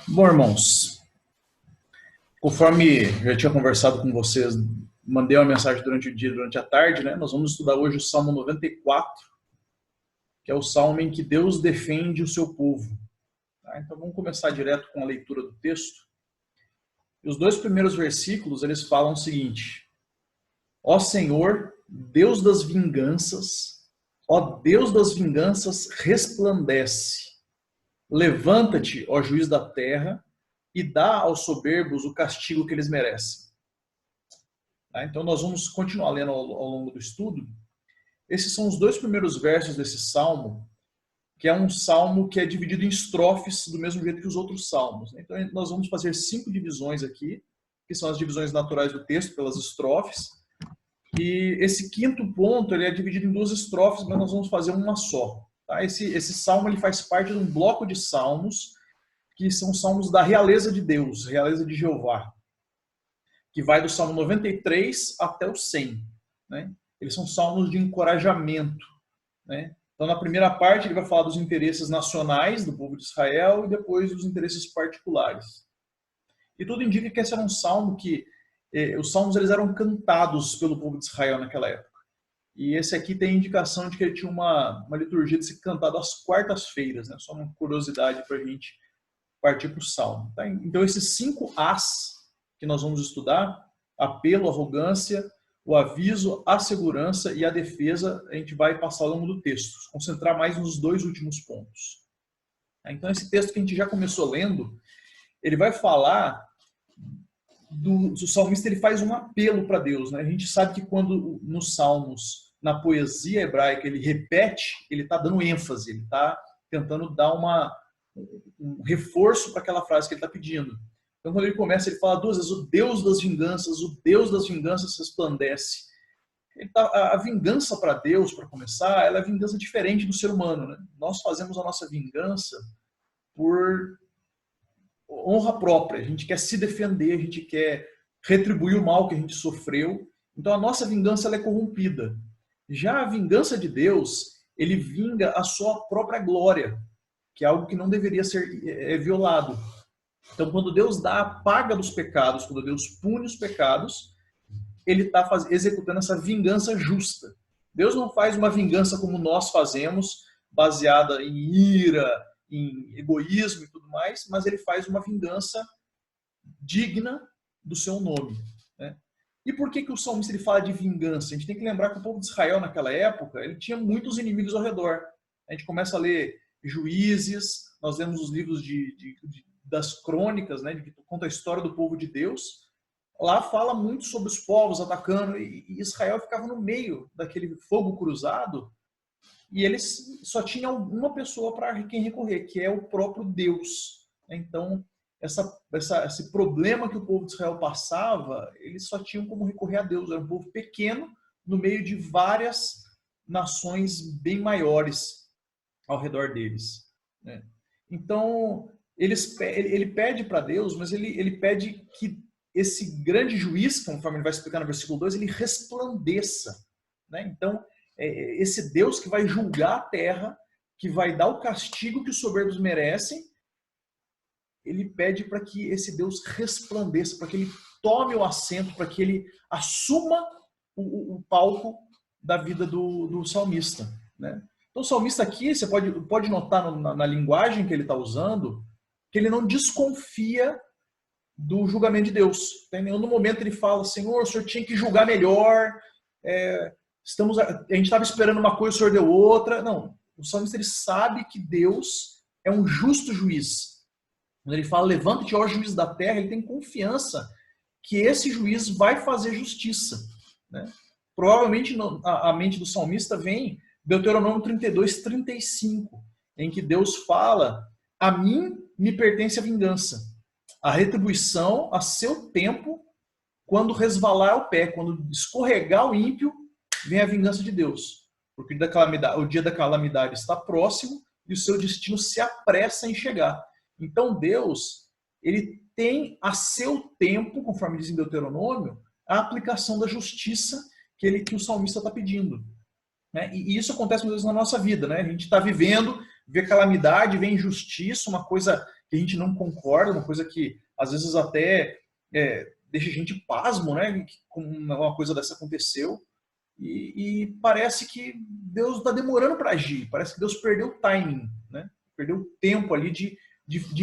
Bom, irmãos, conforme eu já tinha conversado com vocês, mandei uma mensagem durante o dia, durante a tarde, né? Nós vamos estudar hoje o Salmo 94, que é o salmo em que Deus defende o seu povo. Tá? Então vamos começar direto com a leitura do texto. E os dois primeiros versículos, eles falam o seguinte: Ó Senhor, Deus das vinganças, ó Deus das vinganças, resplandece. Levanta-te, ó juiz da terra, e dá aos soberbos o castigo que eles merecem. Tá? Então nós vamos continuar lendo ao longo do estudo. Esses são os dois primeiros versos desse salmo, que é um salmo que é dividido em estrofes do mesmo jeito que os outros salmos. Então nós vamos fazer 5 divisões aqui, que são as divisões naturais do texto pelas estrofes. E esse quinto ponto ele é dividido em 2 estrofes, mas nós vamos fazer uma só. Tá? Esse salmo ele faz parte de um bloco de salmos que são salmos da realeza de Deus, realeza de Jeová, que vai do Salmo 93 até o 100. Né? Eles são salmos de encorajamento. Né? Então, na primeira parte, ele vai falar dos interesses nacionais do povo de Israel e depois dos interesses particulares. E tudo indica que esse era um salmo que os salmos eles eram cantados pelo povo de Israel naquela época. E esse aqui tem indicação de que ele tinha uma liturgia de ser cantado às quartas-feiras. Né? Só uma curiosidade para a gente partir para o salmo. Tá? Então, esses 5 As que nós vamos estudar, apelo, arrogância, o aviso, a segurança e a defesa, a gente vai passar ao longo do texto, concentrar mais nos 2 últimos pontos. Então, esse texto que a gente já começou lendo, ele vai falar do salmista, ele faz um apelo para Deus. Né? A gente sabe que quando nos salmos, na poesia hebraica, ele repete, ele está dando ênfase, ele está tentando dar um reforço para aquela frase que ele está pedindo. Então, quando ele começa, ele fala 2 vezes: o Deus das vinganças resplandece. A vingança para Deus, para começar, ela é vingança diferente do ser humano. Né? Nós fazemos a nossa vingança por honra própria. A gente quer se defender, a gente quer retribuir o mal que a gente sofreu. Então, a nossa vingança ela é corrompida. Já a vingança de Deus, ele vinga a sua própria glória, que é algo que não deveria ser violado. Então, quando Deus dá a paga dos pecados, quando Deus pune os pecados, ele está executando essa vingança justa. Deus não faz uma vingança como nós fazemos, baseada em ira, em egoísmo e tudo mais, mas ele faz uma vingança digna do seu nome. Né? E por que o salmista ele fala de vingança? A gente tem que lembrar que o povo de Israel, naquela época, ele tinha muitos inimigos ao redor. A gente começa a ler Juízes, nós lemos os livros das crônicas, né, que conta a história do povo de Deus. Lá fala muito sobre os povos atacando, e Israel ficava no meio daquele fogo cruzado, e eles só tinham uma pessoa para quem recorrer, que é o próprio Deus. Então, esse problema que o povo de Israel passava, eles só tinham como recorrer a Deus. Era um povo pequeno, no meio de várias nações bem maiores ao redor deles. Né? Então, ele pede para Deus, mas ele pede que esse grande juiz, conforme ele vai explicar no versículo 2, ele resplandeça. Né? Então, esse Deus que vai julgar a terra, que vai dar o castigo que os soberbos merecem, ele pede para que esse Deus resplandeça, para que ele tome o assento, para que ele assuma o palco da vida do salmista. Né? Então, o salmista aqui, você pode notar na linguagem que ele está usando, que ele não desconfia do julgamento de Deus. Em nenhum momento ele fala: Senhor, o Senhor tinha que julgar melhor, a gente estava esperando uma coisa, o Senhor deu outra. Não, o salmista ele sabe que Deus é um justo juiz. Quando ele fala: levanta-te, ó juiz da terra, ele tem confiança que esse juiz vai fazer justiça. Né? Provavelmente a mente do salmista vem Deuteronômio 32, 35, em que Deus fala: a mim me pertence a vingança, a retribuição a seu tempo, quando resvalar o pé, quando escorregar o ímpio, vem a vingança de Deus. Porque o dia da calamidade está próximo e o seu destino se apressa em chegar. Então Deus, ele tem a seu tempo, conforme diz em Deuteronômio, a aplicação da justiça que o salmista está pedindo. Né? E isso acontece muitas vezes na nossa vida. Né? A gente está vivendo, vê calamidade, vê injustiça, uma coisa que a gente não concorda, uma coisa que às vezes até deixa a gente pasmo, né? Como uma coisa dessa aconteceu. E parece que Deus está demorando para agir, parece que Deus perdeu o timing, né? Perdeu o tempo ali de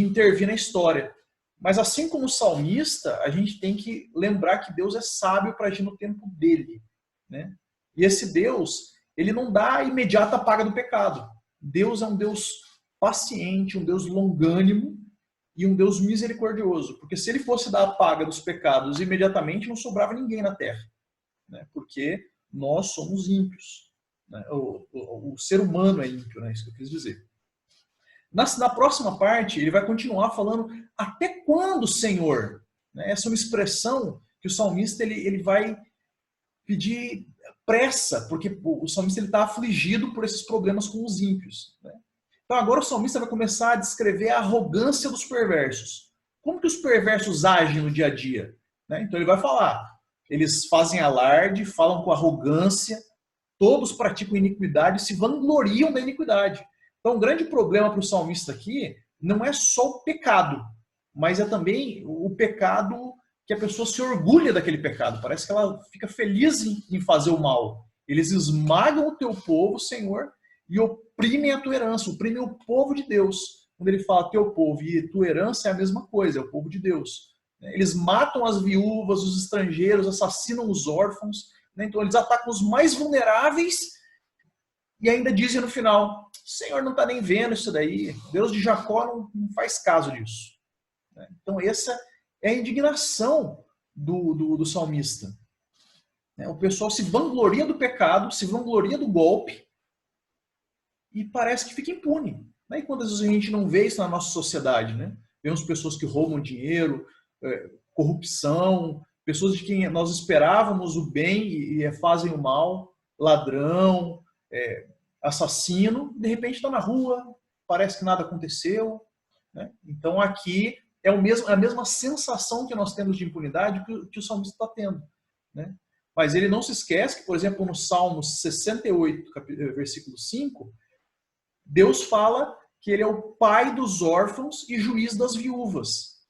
intervir na história. Mas assim como o salmista, a gente tem que lembrar que Deus é sábio para agir no tempo dele, né? E esse Deus, ele não dá a imediata paga do pecado. Deus é um Deus paciente, um Deus longânimo e um Deus misericordioso. Porque se ele fosse dar a paga dos pecados imediatamente, não sobrava ninguém na terra, né? Porque nós somos ímpios, né? O ser humano é ímpio, né? Isso que eu quis dizer. Na próxima parte, ele vai continuar falando até quando, Senhor? Né? Essa é uma expressão que o salmista ele vai pedir pressa, porque o salmista está afligido por esses problemas com os ímpios, né? Então agora o salmista vai começar a descrever a arrogância dos perversos. Como que os perversos agem no dia a dia? Né? Então ele vai falar, eles fazem alarde, falam com arrogância, todos praticam iniquidade, se vangloriam da iniquidade. Então, o grande problema para o salmista aqui não é só o pecado, mas é também o pecado que a pessoa se orgulha daquele pecado. Parece que ela fica feliz em fazer o mal. Eles esmagam o teu povo, Senhor, e oprimem a tua herança, oprimem o povo de Deus. Quando ele fala teu povo e tua herança é a mesma coisa, é o povo de Deus. Eles matam as viúvas, os estrangeiros, assassinam os órfãos, né? Então eles atacam os mais vulneráveis e ainda dizem no final, o Senhor não está nem vendo isso daí, Deus de Jacó não faz caso disso. Então essa é a indignação do salmista. O pessoal se vangloria do pecado, se vangloria do golpe e parece que fica impune. E quantas vezes a gente não vê isso na nossa sociedade, né? Vemos pessoas que roubam dinheiro, corrupção, pessoas de quem nós esperávamos o bem e fazem o mal, ladrão, assassino, de repente está na rua, parece que nada aconteceu, né? Então aqui é a mesma sensação que nós temos de impunidade que o salmista está tendo, né? Mas ele não se esquece que, por exemplo, no Salmo 68, versículo 5, Deus fala que ele é o pai dos órfãos e juiz das viúvas.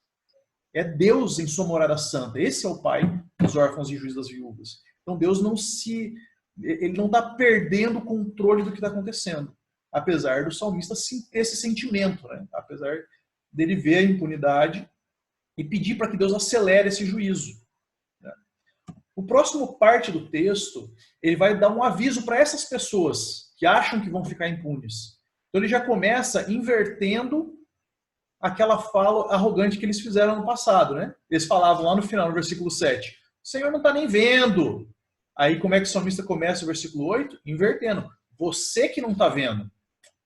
É Deus em sua morada santa. Esse é o pai dos órfãos e juiz das viúvas. Então Deus ele não está perdendo o controle do que está acontecendo. Apesar do salmista ter esse sentimento, né? Apesar dele ver a impunidade e pedir para que Deus acelere esse juízo. O próximo parte do texto, ele vai dar um aviso para essas pessoas que acham que vão ficar impunes. Então ele já começa invertendo aquela fala arrogante que eles fizeram no passado, né? Eles falavam lá no final, no versículo 7, o Senhor não está nem vendo. Aí como é que o salmista começa o versículo 8? Invertendo. Você que não está vendo.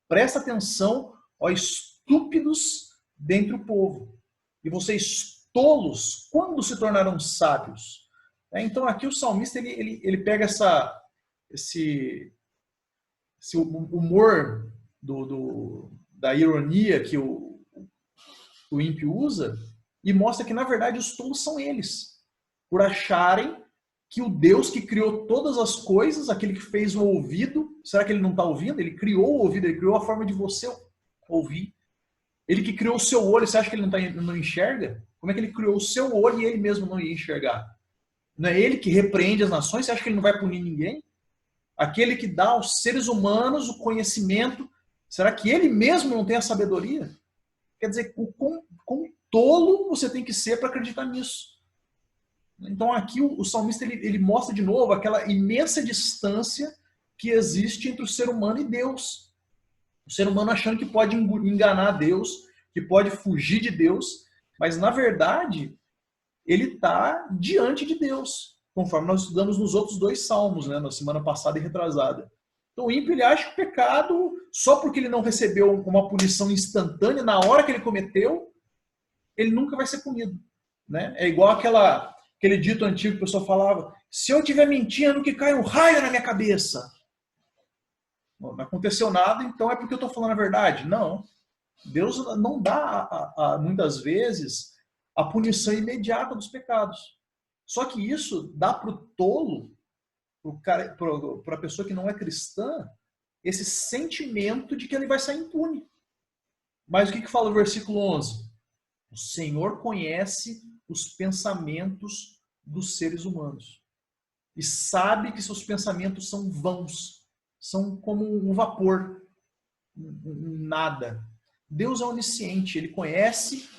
Presta atenção, ó estúpidos dentre o povo. E vocês tolos, quando se tornarão sábios? Então aqui o salmista ele pega esse humor da ironia que o ímpio usa e mostra que na verdade os tolos são eles, por acharem que o Deus que criou todas as coisas, aquele que fez o ouvido, será que ele não está ouvindo? Ele criou o ouvido, ele criou a forma de você ouvir. Ele que criou o seu olho, você acha que ele não enxerga? Como é que ele criou o seu olho e ele mesmo não ia enxergar? Não é ele que repreende as nações? Você acha que ele não vai punir ninguém? Aquele que dá aos seres humanos o conhecimento, será que ele mesmo não tem a sabedoria? Quer dizer, o quão tolo você tem que ser para acreditar nisso. Então aqui o salmista ele mostra de novo aquela imensa distância que existe entre o ser humano e Deus. O ser humano achando que pode enganar Deus, que pode fugir de Deus, mas na verdade ele está diante de Deus, conforme nós estudamos nos outros dois salmos, né, na semana passada e retrasada. Então o ímpio ele acha que o pecado, só porque ele não recebeu uma punição instantânea na hora que ele cometeu, ele nunca vai ser punido, né? É igual aquele dito antigo que o pessoal falava, se eu estiver mentindo, que cai um raio na minha cabeça. Não aconteceu nada, então é porque eu estou falando a verdade. Não. Deus não dá, muitas vezes, a punição imediata dos pecados. Só que isso dá para o tolo, para a pessoa que não é cristã, esse sentimento de que ele vai sair impune. Mas o que fala o versículo 11? O Senhor conhece os pensamentos dos seres humanos e sabe que seus pensamentos são vãos, são como um vapor, um nada. Deus é onisciente, Ele conhece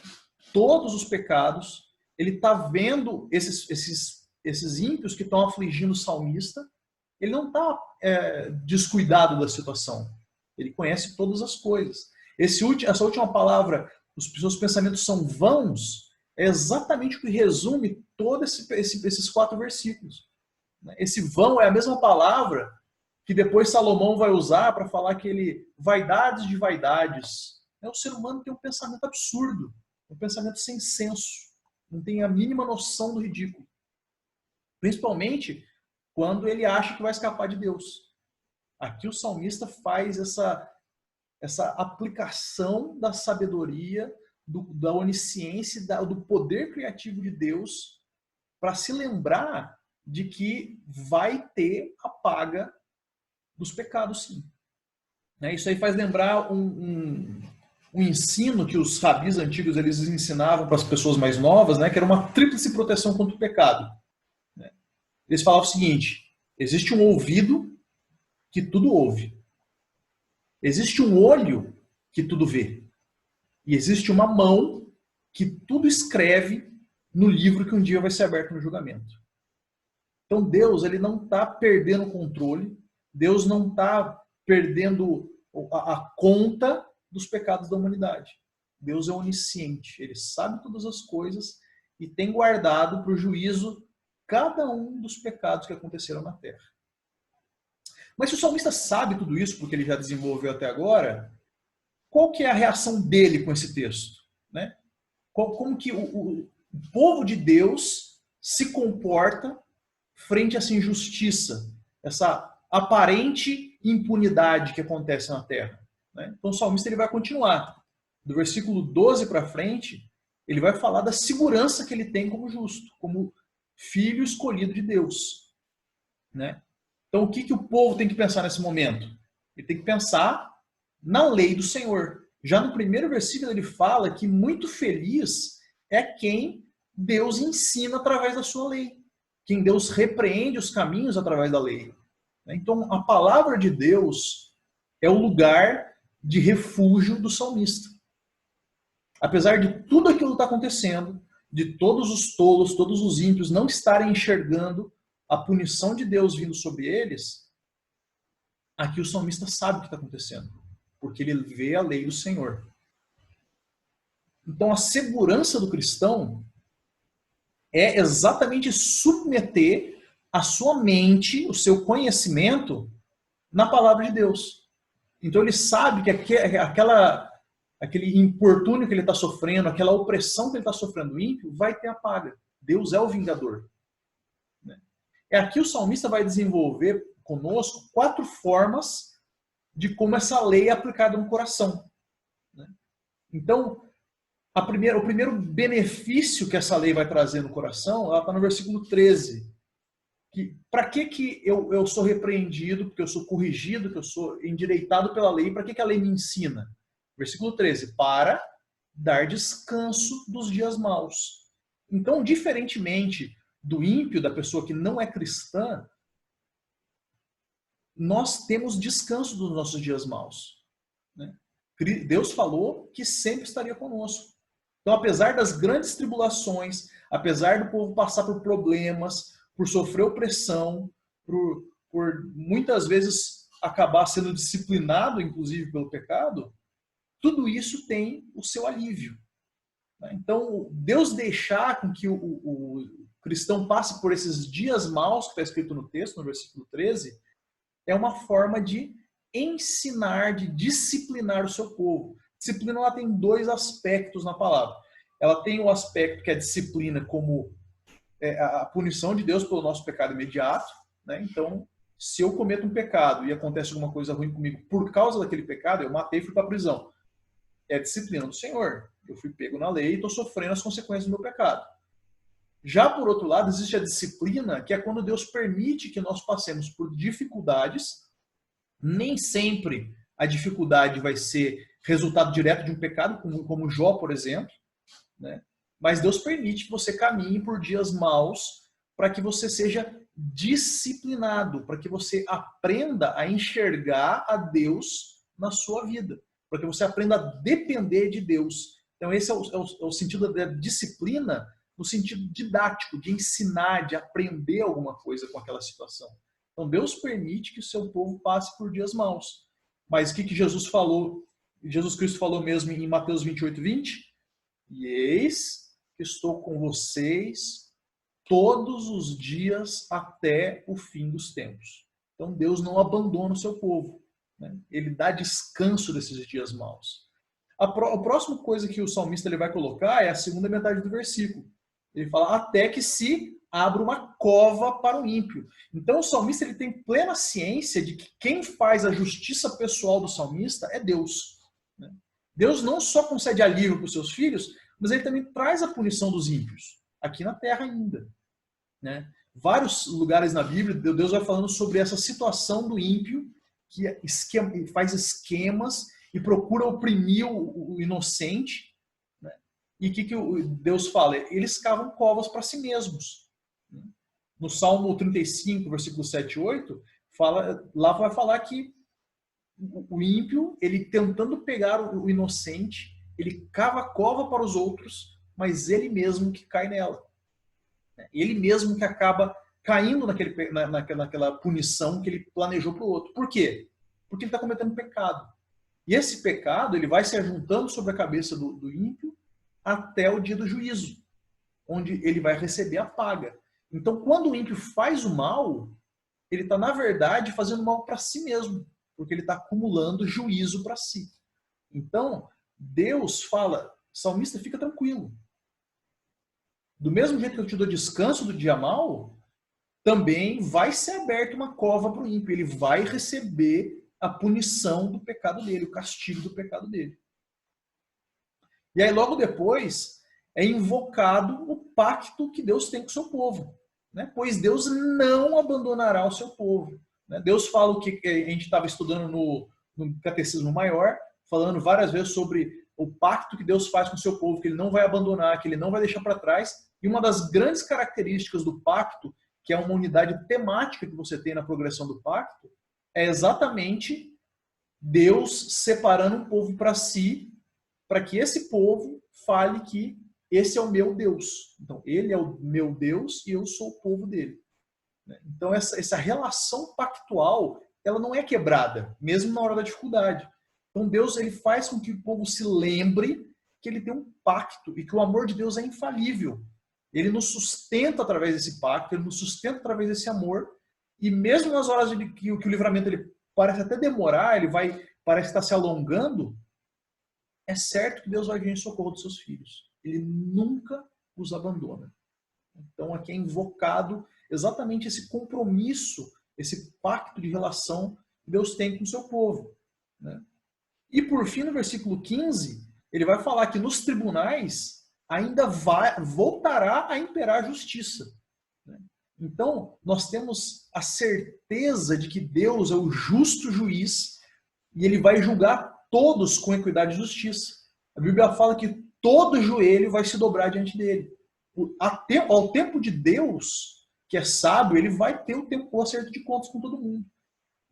todos os pecados, Ele está vendo esses ímpios que estão afligindo o salmista, Ele não está descuidado da situação, Ele conhece todas as coisas. Essa última palavra, os seus pensamentos são vãos, é exatamente o que resume todos esses 4 versículos. Esse vão é a mesma palavra que depois Salomão vai usar para falar vaidades de vaidades. O ser humano tem um pensamento absurdo, um pensamento sem senso, não tem a mínima noção do ridículo. Principalmente quando ele acha que vai escapar de Deus. Aqui o salmista faz essa aplicação da sabedoria, da onisciência, do poder criativo de Deus, para se lembrar de que vai ter a paga dos pecados, sim. Isso aí faz lembrar um ensino que os rabis antigos eles ensinavam para as pessoas mais novas, que era uma tríplice proteção contra o pecado. Eles falavam o seguinte: existe um ouvido que tudo ouve, existe um olho que tudo vê, e existe uma mão que tudo escreve no livro que um dia vai ser aberto no julgamento. Então Deus ele não está perdendo o controle, Deus não está perdendo a conta dos pecados da humanidade. Deus é onisciente, Ele sabe todas as coisas e tem guardado para o juízo cada um dos pecados que aconteceram na terra. Mas se o salmista sabe tudo isso, porque ele já desenvolveu até agora, qual que é a reação dele com esse texto? Como que o povo de Deus se comporta frente a essa injustiça, essa aparente impunidade que acontece na terra? Então o salmista ele vai continuar. Do versículo 12 para frente, ele vai falar da segurança que ele tem como justo, como filho escolhido de Deus. Então o que o povo tem que pensar nesse momento? Ele tem que pensar na lei do Senhor. Já no primeiro versículo ele fala que muito feliz é quem Deus ensina através da sua lei, quem Deus repreende os caminhos através da lei. Então a palavra de Deus é o lugar de refúgio do salmista. Apesar de tudo aquilo que está acontecendo, de todos os tolos, todos os ímpios não estarem enxergando a punição de Deus vindo sobre eles, aqui o salmista sabe o que está acontecendo, porque ele vê a lei do Senhor. Então a segurança do cristão é exatamente submeter a sua mente, o seu conhecimento na palavra de Deus. Então ele sabe que aquele importúnio que ele está sofrendo, aquela opressão que ele está sofrendo, o ímpio, vai ter a paga. Deus é o vingador. Aqui o salmista vai desenvolver conosco 4 formas de como essa lei é aplicada no coração. Então, o primeiro benefício que essa lei vai trazer no coração, ela está no versículo 13. Para que eu sou repreendido, porque eu sou corrigido, que eu sou endireitado pela lei, para que a lei me ensina? Versículo 13, para dar descanso dos dias maus. Então, diferentemente do ímpio, da pessoa que não é cristã, nós temos descanso dos nossos dias maus. Deus falou que sempre estaria conosco. Então, apesar das grandes tribulações, apesar do povo passar por problemas, por sofrer opressão, por muitas vezes acabar sendo disciplinado, inclusive pelo pecado, tudo isso tem o seu alívio. Então, Deus deixar com que o cristão passe por esses dias maus, que está escrito no texto, no versículo 13, é uma forma de ensinar, de disciplinar o seu povo. Disciplina ela tem 2 aspectos na palavra. Ela tem o aspecto que é a disciplina como a punição de Deus pelo nosso pecado imediato. Então, se eu cometo um pecado e acontece alguma coisa ruim comigo por causa daquele pecado, eu matei e fui para a prisão. É a disciplina do Senhor. Eu fui pego na lei e estou sofrendo as consequências do meu pecado. Já por outro lado, existe a disciplina, que é quando Deus permite que nós passemos por dificuldades. Nem sempre a dificuldade vai ser resultado direto de um pecado, como Jó, por exemplo, né? Mas Deus permite que você caminhe por dias maus para que você seja disciplinado, para que você aprenda a enxergar a Deus na sua vida, para que você aprenda a depender de Deus. Então esse é o sentido da disciplina, no sentido didático, de ensinar, de aprender alguma coisa com aquela situação. Então Deus permite que o seu povo passe por dias maus. Mas o que Jesus falou? Jesus Cristo falou mesmo em Mateus 28:20? E eis que estou com vocês todos os dias até o fim dos tempos. Então Deus não abandona o seu povo, né? Ele dá descanso desses dias maus. A próxima coisa que o salmista ele vai colocar é a segunda metade do versículo. Ele fala, até que se abra uma cova para o ímpio. Então o salmista ele tem plena ciência de que quem faz a justiça pessoal do salmista é Deus, né? Deus não só concede alívio para os seus filhos, mas ele também traz a punição dos ímpios, aqui na terra ainda, né? Vários lugares na Bíblia, Deus vai falando sobre essa situação do ímpio, que faz esquemas e procura oprimir o inocente, né? E o que Deus fala? Eles cavam covas para si mesmos. No Salmo 35, versículo 7 e 8, lá vai falar que o ímpio, ele tentando pegar o inocente, ele cava a cova para os outros, mas ele mesmo que cai nela. Ele mesmo que acaba caindo naquela punição que ele planejou para o outro. Por quê? Porque ele está cometendo pecado. E esse pecado ele vai se ajuntando sobre a cabeça do ímpio até o dia do juízo, onde ele vai receber a paga. Então, quando o ímpio faz o mal, ele está, na verdade, fazendo mal para si mesmo, porque ele está acumulando juízo para si. Então, Deus fala, salmista, fica tranquilo. Do mesmo jeito que eu te dou descanso do dia mal, também vai ser aberta uma cova para o ímpio. Ele vai receber a punição do pecado dele, o castigo do pecado dele. E aí, logo depois, é invocado o pacto que Deus tem com o seu povo, né? Pois Deus não abandonará o seu povo, né? Deus fala o que a gente estava estudando no Catecismo Maior, falando várias vezes sobre o pacto que Deus faz com o seu povo, que ele não vai abandonar, que ele não vai deixar para trás. E uma das grandes características do pacto, que é uma unidade temática que você tem na progressão do pacto, é exatamente Deus separando um povo para si, para que esse povo fale que esse é o meu Deus. Então, ele é o meu Deus e eu sou o povo dele. Então, essa relação pactual, ela não é quebrada, mesmo na hora da dificuldade. Então, Deus ele faz com que o povo se lembre que ele tem um pacto e que o amor de Deus é infalível. Ele nos sustenta através desse pacto, ele nos sustenta através desse amor. E mesmo nas horas que o livramento ele parece até demorar, parece estar se alongando, é certo que Deus vai vir em socorro dos seus filhos. Ele nunca os abandona. Então aqui é invocado exatamente esse compromisso, esse pacto de relação que Deus tem com o seu povo, né? E por fim, no versículo 15, ele vai falar que nos tribunais ainda voltará a imperar a justiça, né? Então, nós temos a certeza de que Deus é o justo juiz e ele vai julgar todos com equidade e justiça. A Bíblia fala que todo joelho vai se dobrar diante dele. Ao tempo de Deus, que é sábio, ele vai ter o acerto de contas com todo mundo.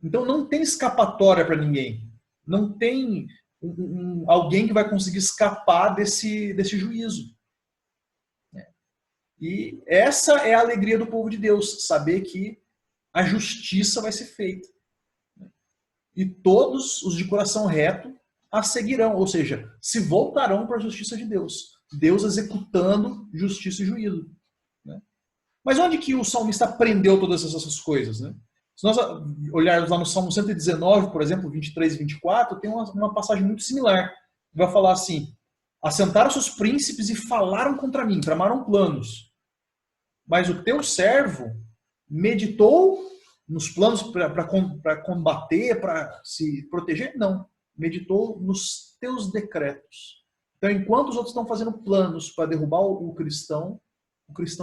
Então não tem escapatória para ninguém. Não tem alguém que vai conseguir escapar desse juízo. E essa é a alegria do povo de Deus, saber que a justiça vai ser feita. E todos os de coração reto a seguirão, ou seja, se voltarão para a justiça de Deus. Deus executando justiça e juízo, né? Mas onde que o salmista aprendeu todas essas coisas, né? Se nós olharmos lá no Salmo 119, por exemplo, 23 e 24, tem uma passagem muito similar. Vai falar assim, assentaram-se os príncipes e falaram contra mim, tramaram planos. Mas o teu servo meditou nos planos para combater, para se proteger? Não. Meditou nos teus decretos. Então, enquanto os outros estão fazendo planos para derrubar o cristão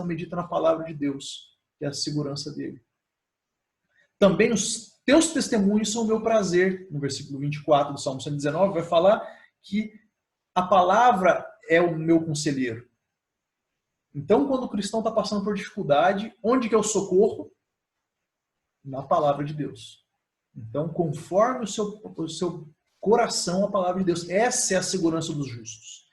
medita na palavra de Deus, que é a segurança dele. Também os teus testemunhos são o meu prazer. No versículo 24 do Salmo 119 vai falar que a palavra é o meu conselheiro. Então, quando o cristão está passando por dificuldade, onde que é o socorro? Na palavra de Deus. Então, conforme o seu coração a palavra de Deus. Essa é a segurança dos justos.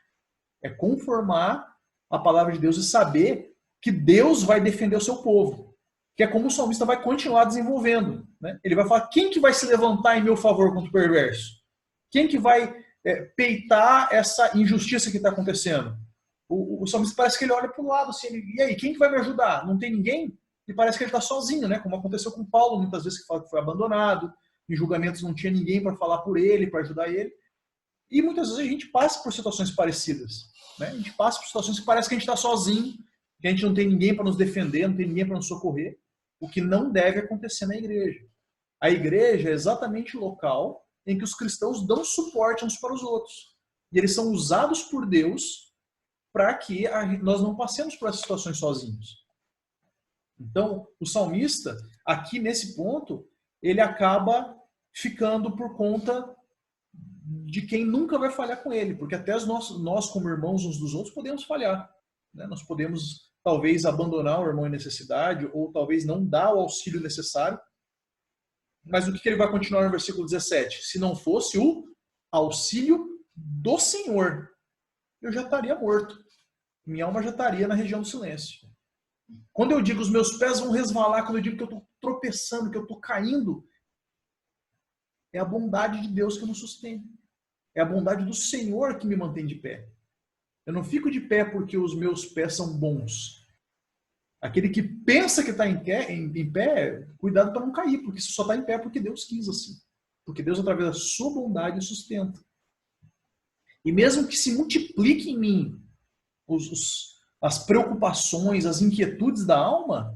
É conformar a palavra de Deus e saber que Deus vai defender o seu povo. Que é como o salmista vai continuar desenvolvendo. Né? Ele vai falar, quem que vai se levantar em meu favor contra o perverso? Quem que vai peitar essa injustiça que está acontecendo? O salmista parece que ele olha para o lado assim, e aí, quem que vai me ajudar? Não tem ninguém? E parece que ele está sozinho, né? Como aconteceu com Paulo, muitas vezes que fala que foi abandonado, em julgamentos não tinha ninguém para falar por ele, para ajudar ele. E muitas vezes a gente passa por situações parecidas. Né? A gente passa por situações que parece que a gente está sozinho, que a gente não tem ninguém para nos defender, não tem ninguém para nos socorrer, o que não deve acontecer na igreja. A igreja é exatamente o local em que os cristãos dão suporte uns para os outros. E eles são usados por Deus para que nós não passemos por essas situações sozinhos. Então, o salmista, aqui nesse ponto, ele acaba ficando por conta de quem nunca vai falhar com ele, porque até nós como irmãos uns dos outros, podemos falhar. Né? Nós podemos, talvez, abandonar o irmão em necessidade, ou talvez não dar o auxílio necessário. Mas o que ele vai continuar no versículo 17? Se não fosse o auxílio do Senhor, eu já estaria morto. Minha alma já estaria na região do silêncio. Quando eu digo os meus pés vão resvalar, quando eu digo que eu estou tropeçando, que eu estou caindo, é a bondade de Deus que nos sustém. É a bondade do Senhor que me mantém de pé. Eu não fico de pé porque os meus pés são bons. Aquele que pensa que está em pé, cuidado para não cair, porque você só está em pé porque Deus quis assim. Porque Deus, através da sua bondade, sustenta. E mesmo que se multiplique em mim as preocupações, as inquietudes da alma,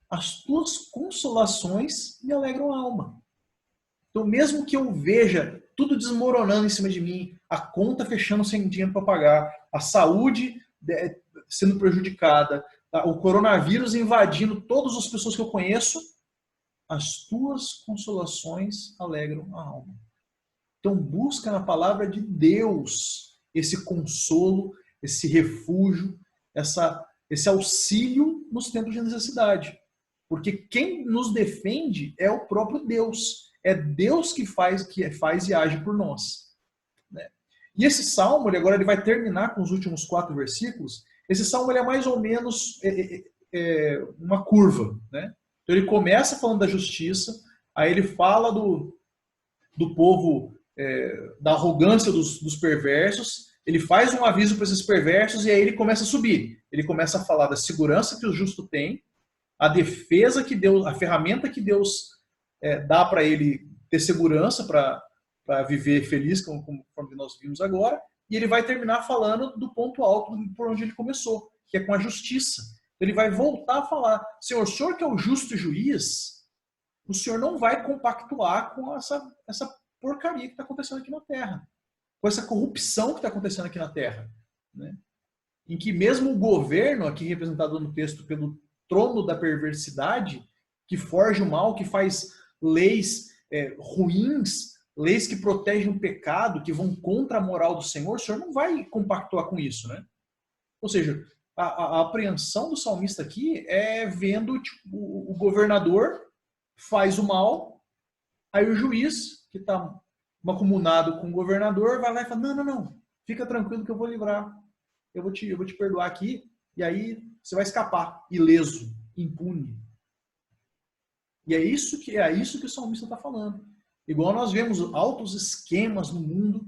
as tuas consolações me alegram a alma. Então, mesmo que eu veja tudo desmoronando em cima de mim, a conta fechando sem dinheiro para pagar, a saúde sendo prejudicada, o coronavírus invadindo todas as pessoas que eu conheço, as tuas consolações alegram a alma. Então, busca na palavra de Deus esse consolo, esse refúgio, esse auxílio nos tempos de necessidade. Porque quem nos defende é o próprio Deus. É Deus que faz e age por nós. Né? E esse salmo, ele vai terminar com os últimos 4 versículos. Esse salmo é mais ou menos uma curva. Né? Então ele começa falando da justiça, aí ele fala do povo, da arrogância dos perversos, ele faz um aviso para esses perversos e aí ele começa a subir. Ele começa a falar da segurança que o justo tem, a defesa que Deus, a ferramenta que Deus dá para ele ter segurança para viver feliz, como nós vimos agora, e ele vai terminar falando do ponto alto por onde ele começou, que é com a justiça. Ele vai voltar a falar, Senhor, o Senhor que é o justo juiz, o Senhor não vai compactuar com essa porcaria que está acontecendo aqui na Terra, com essa corrupção que está acontecendo aqui na Terra, né? Em que mesmo o governo, aqui representado no texto pelo trono da perversidade, que forja o mal, que faz leis ruins, leis que protegem o pecado, que vão contra a moral do Senhor, o Senhor não vai compactuar com isso, né? Ou seja, a apreensão do salmista aqui é vendo o governador faz o mal, aí o juiz, que está mancomunado com o governador, vai lá e fala, não, fica tranquilo que eu vou livrar, eu vou te perdoar aqui, e aí você vai escapar, ileso, impune. E é isso que o salmista está falando. Igual nós vemos altos esquemas no mundo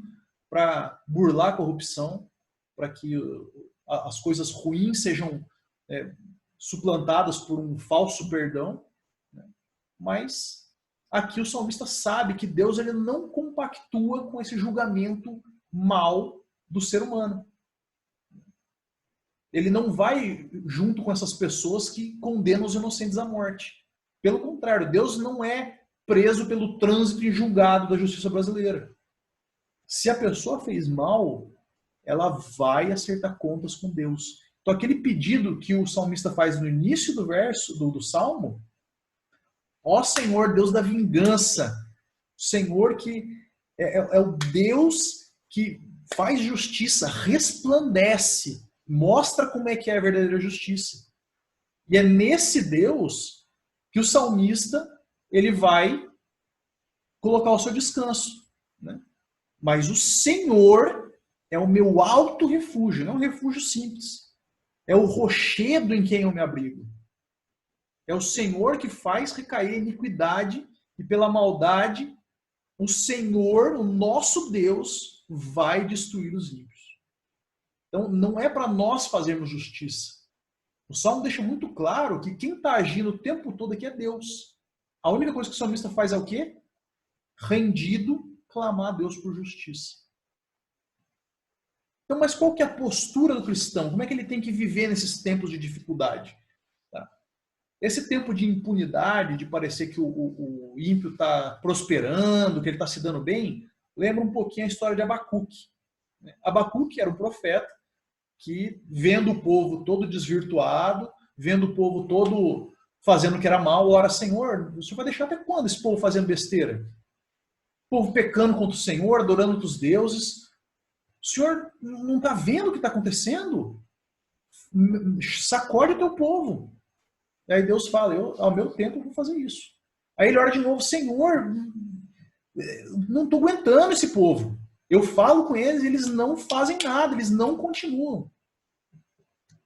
para burlar a corrupção, para que as coisas ruins sejam suplantadas por um falso perdão. Né? Mas aqui o salmista sabe que Deus ele não compactua com esse julgamento mal do ser humano. Ele não vai junto com essas pessoas que condenam os inocentes à morte. Pelo contrário, Deus não é preso pelo trânsito e julgado da justiça brasileira. Se a pessoa fez mal, ela vai acertar contas com Deus. Então aquele pedido que o salmista faz no início do verso, do Salmo, ó Senhor, Deus da vingança, Senhor que é o Deus que faz justiça, resplandece, mostra como é que é a verdadeira justiça. E é nesse Deus que o salmista ele vai colocar o seu descanso, né? Mas o Senhor é o meu alto refúgio, não é um refúgio simples. É o rochedo em quem eu me abrigo. É o Senhor que faz recair a iniquidade e pela maldade o Senhor, o nosso Deus, vai destruir os ímpios. Então não é para nós fazermos justiça. O Salmo deixa muito claro que quem está agindo o tempo todo aqui é Deus. A única coisa que o salmista faz é o quê? Rendido, clamar a Deus por justiça. Então, mas qual que é a postura do cristão? Como é que ele tem que viver nesses tempos de dificuldade? Tá? Esse tempo de impunidade, de parecer que o ímpio está prosperando, que ele está se dando bem, lembra um pouquinho a história de Abacuque. Abacuque era um profeta que, vendo o povo todo desvirtuado, vendo o povo todo fazendo o que era mal, ora, Senhor, o Senhor vai deixar até quando esse povo fazendo besteira? O povo pecando contra o Senhor, adorando outros deuses. O Senhor não está vendo o que está acontecendo? Sacode o teu povo. E aí Deus fala, ao meu tempo eu vou fazer isso. Aí ele ora de novo, Senhor, não estou aguentando esse povo. Eu falo com eles, eles não fazem nada, eles não continuam.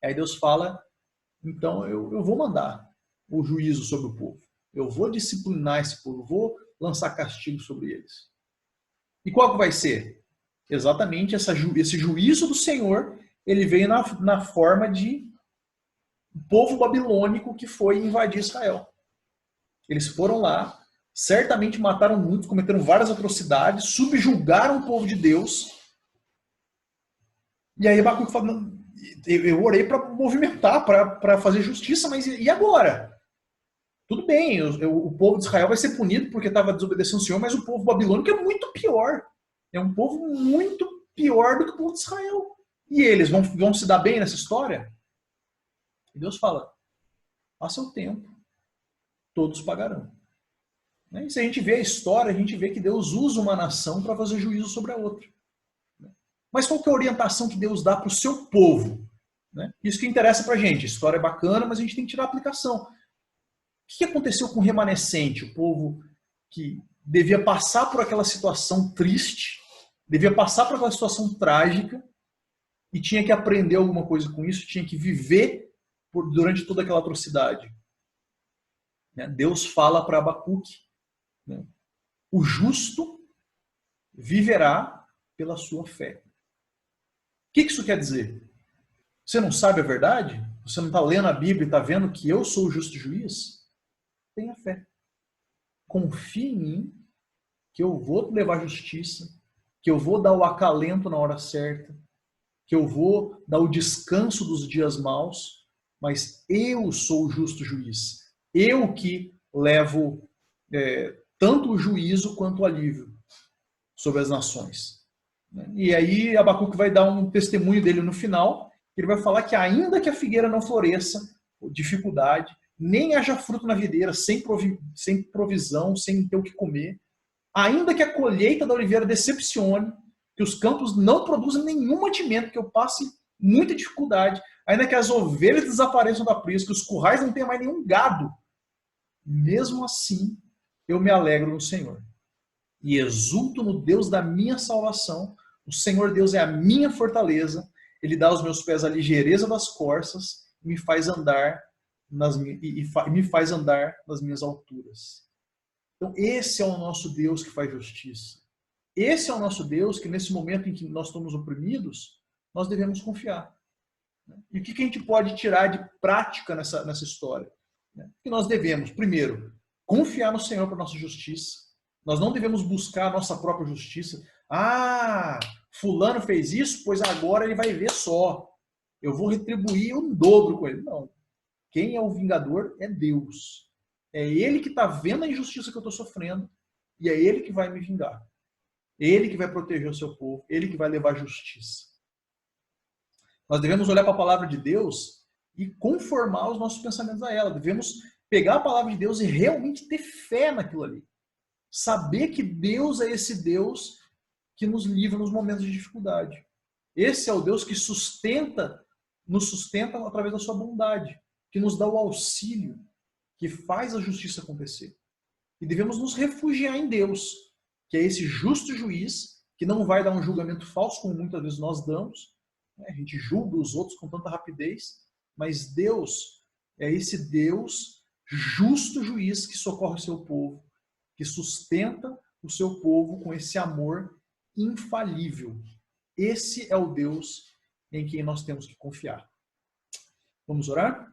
Aí Deus fala, então eu vou mandar o juízo sobre o povo. Eu vou disciplinar esse povo, vou lançar castigo sobre eles. E qual que vai ser? Exatamente esse juízo do Senhor, ele veio na forma de povo babilônico que foi invadir Israel. Eles foram lá, certamente mataram muitos, cometeram várias atrocidades, subjugaram o povo de Deus. E aí Abacuque fala, eu orei para movimentar, para fazer justiça, mas e agora? Tudo bem, o povo de Israel vai ser punido porque estava desobedecendo o Senhor, mas o povo babilônico é muito pior. É um povo muito pior do que o povo de Israel. E eles vão se dar bem nessa história? E Deus fala, passa o tempo, todos pagarão. E se a gente vê a história, a gente vê que Deus usa uma nação para fazer juízo sobre a outra. Mas qual que é a orientação que Deus dá para o seu povo? Isso que interessa para a gente. A história é bacana, mas a gente tem que tirar a aplicação. O que aconteceu com o remanescente? O povo que devia passar por aquela situação triste, devia passar por aquela situação trágica e tinha que aprender alguma coisa com isso, tinha que viver durante toda aquela atrocidade. Deus fala para Abacuque, o justo viverá pela sua fé. O que isso quer dizer? Você não sabe a verdade? Você não está lendo a Bíblia e está vendo que eu sou o justo juiz? Tenha fé. Confie em mim, que eu vou levar justiça, que eu vou dar o acalento na hora certa, que eu vou dar o descanso dos dias maus, mas eu sou o justo juiz. Eu que levo tanto o juízo quanto o alívio sobre as nações. E aí Abacuque vai dar um testemunho dele no final, ele vai falar que ainda que a figueira não floresça, dificuldade, nem haja fruto na videira, sem provisão, sem ter o que comer, ainda que a colheita da oliveira decepcione, que os campos não produzam nenhum mantimento, que eu passe muita dificuldade, ainda que as ovelhas desapareçam da presa, que os currais não tenham mais nenhum gado, mesmo assim eu me alegro no Senhor e exulto no Deus da minha salvação. O Senhor Deus é a minha fortaleza, Ele dá aos meus pés a ligeireza das corças e me faz andar nas minhas alturas. Então esse é o nosso Deus que faz justiça. Esse é o nosso Deus que nesse momento em que nós estamos oprimidos, nós devemos confiar. E o que a gente pode tirar de prática nessa história? Que nós devemos, primeiro, confiar no Senhor para a nossa justiça. Nós não devemos buscar a nossa própria justiça. Ah, fulano fez isso, pois agora ele vai ver só. Eu vou retribuir um dobro com ele. Não. Quem é o vingador é Deus. É Ele que está vendo a injustiça que eu estou sofrendo e é Ele que vai me vingar. Ele que vai proteger o seu povo, Ele que vai levar justiça. Nós devemos olhar para a palavra de Deus e conformar os nossos pensamentos a ela. Devemos pegar a palavra de Deus e realmente ter fé naquilo ali. Saber que Deus é esse Deus que nos livra nos momentos de dificuldade. Esse é o Deus que nos sustenta através da sua bondade, que nos dá o auxílio, que faz a justiça acontecer. E devemos nos refugiar em Deus, que é esse justo juiz, que não vai dar um julgamento falso, como muitas vezes nós damos. A gente julga os outros com tanta rapidez, mas Deus é esse Deus justo juiz que socorre o seu povo, que sustenta o seu povo com esse amor infalível. Esse é o Deus em quem nós temos que confiar. Vamos orar?